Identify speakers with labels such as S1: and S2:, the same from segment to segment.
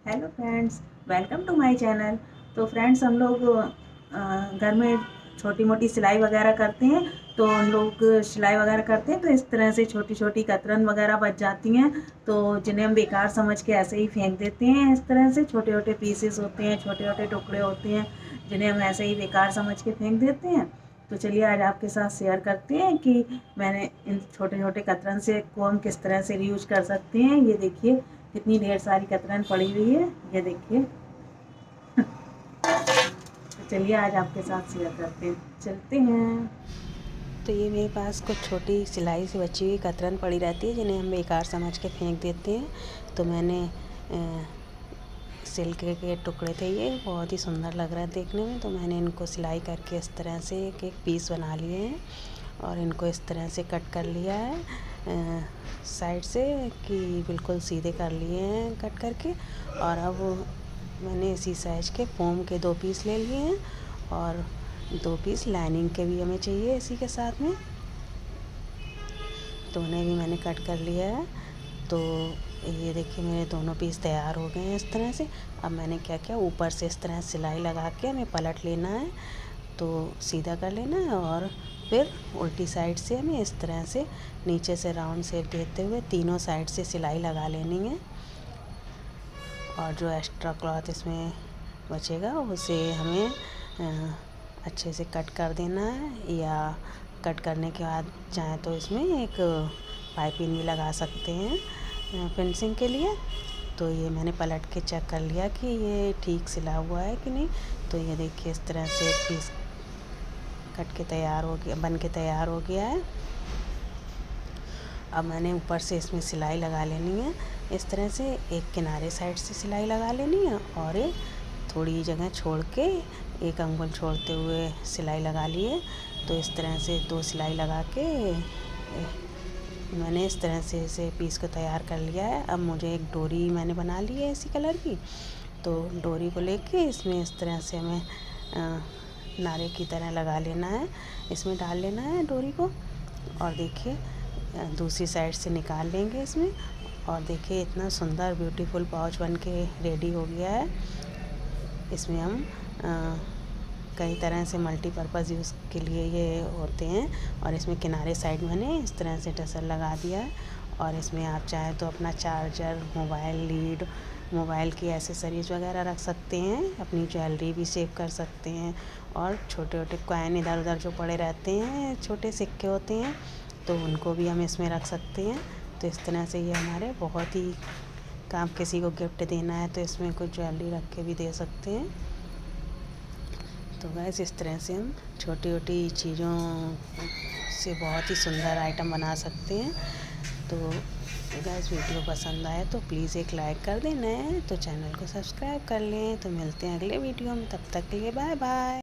S1: Hello friends, welcome to my channel. तो friends, हम लोग घर में छोटी मोटी सिलाई वगैरह करते हैं। तो हम लोग सिलाई वगैरह करते हैं तो इस तरह से छोटी छोटी कतरन वगैरह बच जाती हैं, तो जिन्हें हम बेकार समझ के ऐसे ही फेंक देते हैं। इस तरह से छोटे छोटे पीसेस होते हैं, छोटे छोटे टुकड़े होते हैं, जिन्हें हम ऐसे ही बेकार समझ के फेंक देते हैं। तो चलिए आज आपके साथ शेयर करते हैं कि मैंने इन छोटे छोटे कतरन से को हम किस तरह से रीयूज कर सकते हैं। ये देखिए कितनी ढेर सारी कतरन पड़ी हुई है, ये देखिए। तो चलिए आज आपके साथ शेयर करते हैं, चलते हैं।
S2: तो ये मेरे पास कुछ छोटी सिलाई से बची हुई कतरन पड़ी रहती है, जिन्हें हम बेकार समझ के फेंक देते हैं। तो मैंने सिल्क के टुकड़े थे, ये बहुत ही सुंदर लग रहा है देखने में। तो मैंने इनको सिलाई करके इस तरह से एक एक पीस बना लिए हैं और इनको इस तरह से कट कर लिया है साइड से कि बिल्कुल सीधे कर लिए हैं कट करके। और अब मैंने इसी साइज के फोम के 2 पीस ले लिए हैं और 2 पीस लाइनिंग के भी हमें चाहिए इसी के साथ में। तो उन्हें भी मैंने कट कर लिया है। तो ये देखिए मेरे दोनों पीस तैयार हो गए हैं इस तरह से। अब मैंने क्या किया, ऊपर से इस तरह सिलाई लगा के हमें पलट लेना है, तो सीधा कर लेना है और फिर उल्टी साइड से हमें इस तरह से नीचे से राउंड शेप देते हुए तीनों साइड से सिलाई लगा लेनी है। और जो एक्स्ट्रा क्लॉथ इसमें बचेगा उसे हमें अच्छे से कट कर देना है, या कट करने के बाद चाहें तो इसमें एक पाइपिंग भी लगा सकते हैं फिनिशिंग के लिए। तो ये मैंने पलट के चेक कर लिया कि ये ठीक सिला हुआ है कि नहीं। तो ये देखिए इस तरह से पीस कट के तैयार हो गया, बन के तैयार हो गया है। अब मैंने ऊपर से इसमें सिलाई लगा लेनी है इस तरह से, एक किनारे साइड से सिलाई लगा लेनी है और एक थोड़ी जगह छोड़ के एक अंगुल छोड़ते हुए सिलाई लगा लिए। तो इस तरह से 2 सिलाई लगा के मैंने इस तरह से इसे पीस को तैयार कर लिया है। अब मुझे एक डोरी मैंने बना ली है इसी कलर की। तो डोरी को लेके इसमें इस तरह से हमें नारे की तरह लगा लेना है, इसमें डाल लेना है डोरी को। और देखिए दूसरी साइड से निकाल लेंगे इसमें, और देखिए इतना सुंदर ब्यूटीफुल पाउच बन के रेडी हो गया है। इसमें हम कई तरह से मल्टीपर्पज़ यूज़ के लिए ये होते हैं। और इसमें किनारे साइड मैंने इस तरह से टसल लगा दिया है। और इसमें आप चाहें तो अपना चार्जर, मोबाइल लीड, मोबाइल की एसेसरीज़ वगैरह रख सकते हैं, अपनी ज्वेलरी भी सेव कर सकते हैं। और छोटे छोटे कॉइन इधर उधर जो पड़े रहते हैं, छोटे सिक्के होते हैं, तो उनको भी हम इसमें रख सकते हैं। तो इस तरह से ये हमारे बहुत ही काम, किसी को गिफ्ट देना है तो इसमें कुछ ज्वेलरी रख के भी दे सकते हैं। तो गैस इस तरह से हम छोटी छोटी चीज़ों से बहुत ही सुंदर आइटम बना सकते हैं। तो गैस वीडियो पसंद आए तो प्लीज़ एक लाइक कर देना है, तो चैनल को सब्सक्राइब कर लें। तो मिलते हैं अगले वीडियो में, तब तक के लिए bye bye.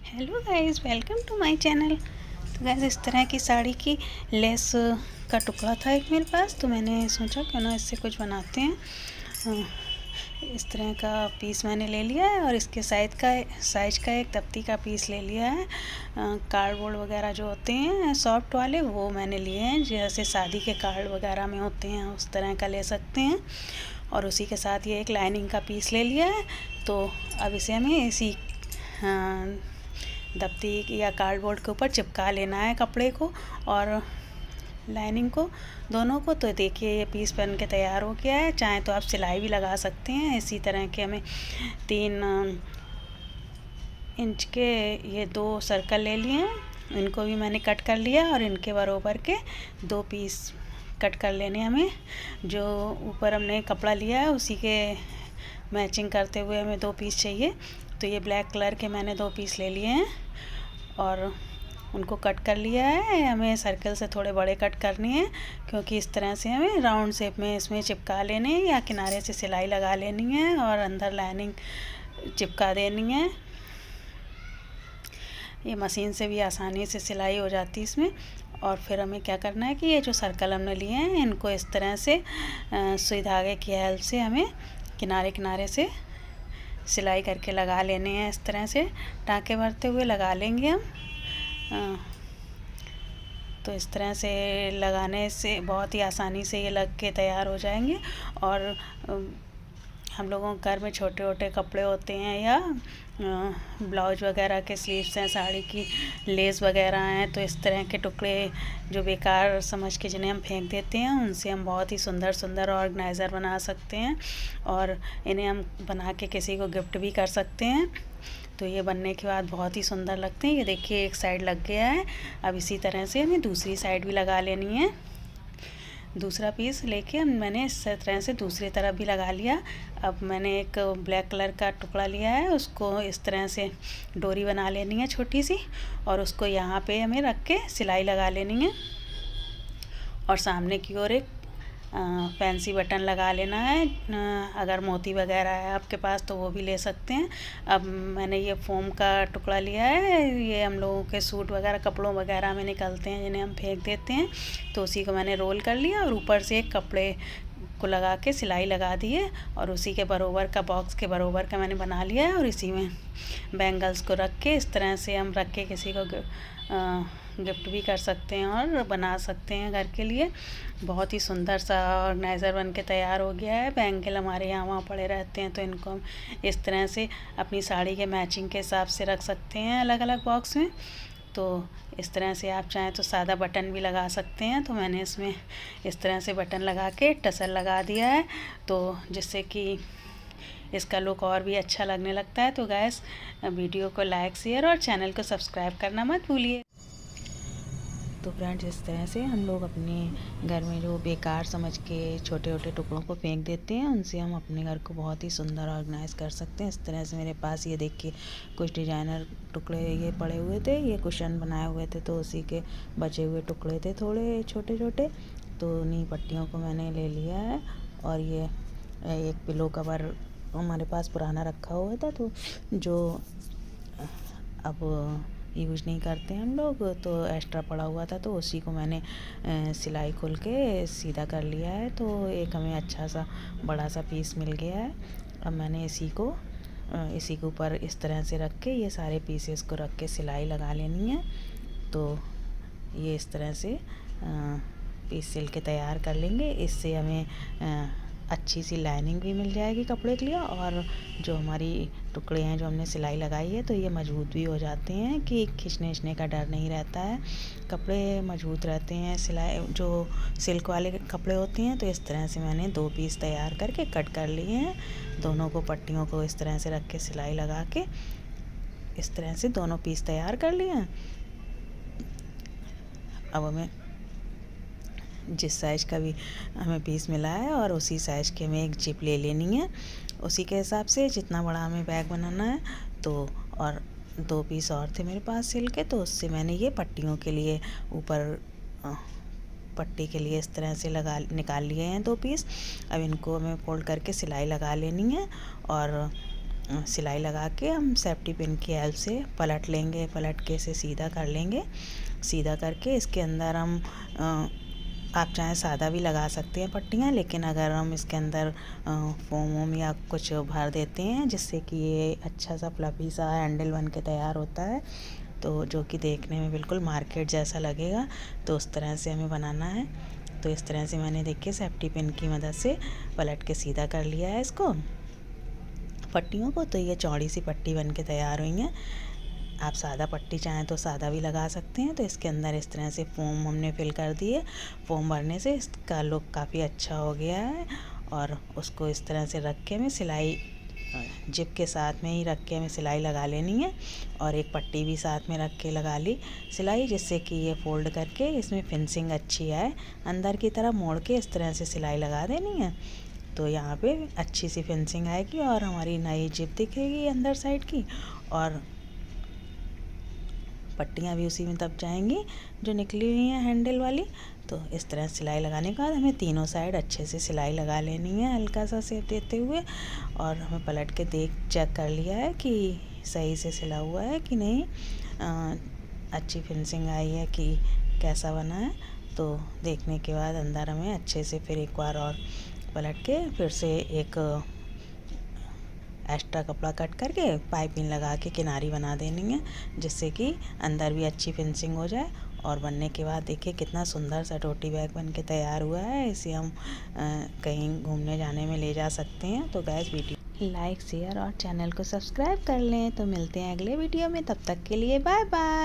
S2: Hello guys, welcome to my channel. तो गाइस इस तरह की साड़ी की लेस का टुकड़ा था एक मेरे पास, तो मैंने सोचा क्यों ना इससे कुछ बनाते हैं। इस तरह का पीस मैंने ले लिया है और इसके साइज का एक तख्ती का पीस ले लिया है। कार्डबोर्ड वगैरह जो होते हैं सॉफ्ट वाले, वो मैंने लिए हैं, जैसे शादी के कार्ड वगैरह में होते हैं उस तरह का ले सकते हैं। और उसी के साथ ये एक लाइनिंग का पीस ले लिया है। तो अब इसे हमें इसी दफ्ती या कार्डबोर्ड के ऊपर चिपका लेना है कपड़े को और लाइनिंग को, दोनों को। तो देखिए ये पीस बन के तैयार हो गया है। चाहे तो आप सिलाई भी लगा सकते हैं। इसी तरह के हमें 3 इंच के ये 2 सर्कल ले लिए हैं, इनको भी मैंने कट कर लिया और इनके बराबर के 2 पीस कट कर लेने हमें। जो ऊपर हमने कपड़ा लिया है उसी के मैचिंग करते हुए हमें 2 पीस चाहिए। तो ये ब्लैक कलर के मैंने 2 पीस ले लिए हैं और उनको कट कर लिया है। हमें सर्कल से थोड़े बड़े कट करने हैं, क्योंकि इस तरह से हमें राउंड शेप में इसमें चिपका लेने हैं, या किनारे से सिलाई लगा लेनी है और अंदर लाइनिंग चिपका देनी है। ये मशीन से भी आसानी से सिलाई हो जाती है इसमें। और फिर हमें क्या करना है कि ये जो सर्कल हमने लिए हैं इनको इस तरह से सुई धागे की हेल्प से हमें किनारे किनारे से सिलाई करके लगा लेने हैं। इस तरह से टाँके भरते हुए लगा लेंगे हम। तो इस तरह से लगाने से बहुत ही आसानी से ये लग के तैयार हो जाएंगे। और हम लोगों के घर में छोटे छोटे कपड़े होते हैं या ब्लाउज वगैरह के स्लीव्स हैं, साड़ी की लेस वगैरह हैं, तो इस तरह के टुकड़े जो बेकार समझ के जिन्हें हम फेंक देते हैं, उनसे हम बहुत ही सुंदर सुंदर ऑर्गेनाइज़र बना सकते हैं और इन्हें हम बना के किसी को गिफ्ट भी कर सकते हैं। तो ये बनने के बाद बहुत ही सुंदर लगते हैं। ये देखिए एक साइड लग गया है। अब इसी तरह से हमें दूसरी साइड भी लगा लेनी है। दूसरा पीस लेके मैंने इस तरह से दूसरी तरफ भी लगा लिया। अब मैंने एक ब्लैक कलर का टुकड़ा लिया है, उसको इस तरह से डोरी बना लेनी है छोटी सी, और उसको यहाँ पे हमें रख के सिलाई लगा लेनी है और सामने की ओर एक फैंसी बटन लगा लेना है। अगर मोती वगैरह है आपके पास तो वो भी ले सकते हैं। अब मैंने ये फोम का टुकड़ा लिया है, ये हम लोगों के सूट वगैरह कपड़ों वगैरह में निकलते हैं जिन्हें हम फेंक देते हैं, तो उसी को मैंने रोल कर लिया और ऊपर से एक कपड़े को लगा के सिलाई लगा दी है और उसी के बराबर का बॉक्स के बराबर का मैंने बना लिया है और इसी में बैंगल्स को रख के इस तरह से हम रख के किसी को गिफ्ट भी कर सकते हैं और बना सकते हैं घर के लिए। बहुत ही सुंदर सा ऑर्गेनाइज़र बन के तैयार हो गया है। बैंगल हमारे यहाँ वहाँ पड़े रहते हैं, तो इनको हम इस तरह से अपनी साड़ी के मैचिंग के हिसाब से रख सकते हैं अलग अलग बॉक्स में। तो इस तरह से आप चाहें तो सादा बटन भी लगा सकते हैं। तो मैंने इसमें इस तरह से बटन लगा के टसल लगा दिया है, तो जिससे कि इसका लुक और भी अच्छा लगने लगता है। तो गाइस, वीडियो को लाइक शेयर और चैनल को सब्सक्राइब करना मत भूलिए। तो फ्रेंड्स, इस तरह से हम लोग अपने घर में जो बेकार समझ के छोटे छोटे टुकड़ों को फेंक देते हैं, उनसे हम अपने घर को बहुत ही सुंदर ऑर्गेनाइज़ कर सकते हैं। इस तरह से मेरे पास ये देखिए कुछ डिजाइनर टुकड़े ये पड़े हुए थे, ये कुशन बनाए हुए थे, तो उसी के बचे हुए टुकड़े थे थोड़े छोटे छोटे, तो उन्हीं पट्टियों को मैंने ले लिया है। और ये एक पिलो कवर हमारे पास पुराना रखा हुआ था, तो जो अब यूज़ नहीं करते हम लोग, तो एक्स्ट्रा पड़ा हुआ था, तो उसी को मैंने सिलाई खोल के सीधा कर लिया है। तो एक हमें अच्छा सा बड़ा सा पीस मिल गया है। अब मैंने इसी के ऊपर इस तरह से रख के ये सारे पीसेस को रख के सिलाई लगा लेनी है। तो ये इस तरह से पीस सिल के तैयार कर लेंगे। इससे हमें अच्छी सी लाइनिंग भी मिल जाएगी कपड़े के लिए, और जो हमारी टुकड़े हैं जो हमने सिलाई लगाई है, तो ये मजबूत भी हो जाते हैं कि खिंचने का डर नहीं रहता है, कपड़े मजबूत रहते हैं। सिलाई जो सिल्क वाले कपड़े होते हैं, तो इस तरह से मैंने 2 पीस तैयार करके कट कर लिए हैं। दोनों को पट्टियों को इस तरह से रख के सिलाई लगा के इस तरह से दोनों पीस तैयार कर लिए हैं। अब हमें जिस साइज़ का भी हमें पीस मिला है और उसी साइज़ की हमें एक जिप ले लेनी है, उसी के हिसाब से जितना बड़ा हमें बैग बनाना है। तो और 2 पीस और थे मेरे पास सिल के, तो उससे मैंने ये पट्टियों के लिए ऊपर पट्टी के लिए इस तरह से निकाल लिए हैं 2 पीस। अब इनको हमें फोल्ड करके सिलाई लगा लेनी है और सिलाई लगा के हम सेफ्टी पिन की हेल्प से पलट लेंगे, पलट के इसे सीधा कर लेंगे। सीधा करके इसके अंदर हम आप चाहें सादा भी लगा सकते हैं पट्टियाँ, लेकिन अगर हम इसके अंदर फोम वोम या कुछ भर देते हैं जिससे कि ये अच्छा सा फ्लफी सा हैंडल बन के तैयार होता है, तो जो कि देखने में बिल्कुल मार्केट जैसा लगेगा, तो उस तरह से हमें बनाना है। तो इस तरह से मैंने देखिए सेफ्टी पिन की मदद से पलट के सीधा कर लिया है इसको पट्टियों को। तो ये चौड़ी सी पट्टी बन के तैयार हुई है। आप सादा पट्टी चाहें तो सादा भी लगा सकते हैं। तो इसके अंदर इस तरह से फोम हमने फिल कर दी है। फोम भरने से इसका लुक काफ़ी अच्छा हो गया है, और उसको इस तरह से रख के हमें सिलाई जिप के साथ में ही रख के हमें सिलाई लगा लेनी है, और एक पट्टी भी साथ में रख के लगा ली सिलाई, जिससे कि ये फोल्ड करके इसमें फिनिशिंग अच्छी आए। अंदर की तरफ मोड़ के इस तरह से सिलाई लगा देनी है, तो यहाँ पे अच्छी सी फिनिशिंग आएगी और हमारी नई जिप दिखेगी अंदर साइड की, और पट्टियाँ भी उसी में दब जाएंगी जो निकली हुई हैं हैंडल वाली। तो इस तरह सिलाई लगाने के बाद हमें तीनों साइड अच्छे से सिलाई लगा लेनी है, हल्का सा शेप देते हुए, और हमें पलट के चेक कर लिया है कि सही से सिला हुआ है कि नहीं, अच्छी फिनिशिंग आई है कि कैसा बना है। तो देखने के बाद अंदर हमें अच्छे से फिर एक बार और पलट के फिर से एक एक्स्ट्रा कपड़ा कट करके पाइपिंग लगा के किनारी बना देनी है, जिससे कि अंदर भी अच्छी फिनिशिंग हो जाए और बनने के बाद देखिए कितना सुंदर सा टोटी बैग बन के तैयार हुआ है। इसे हम कहीं घूमने जाने में ले जा सकते हैं। तो गैस वीडियो लाइक शेयर और चैनल को सब्सक्राइब कर लें। तो मिलते हैं अगले वीडियो में, तब तक के लिए बाय बाय।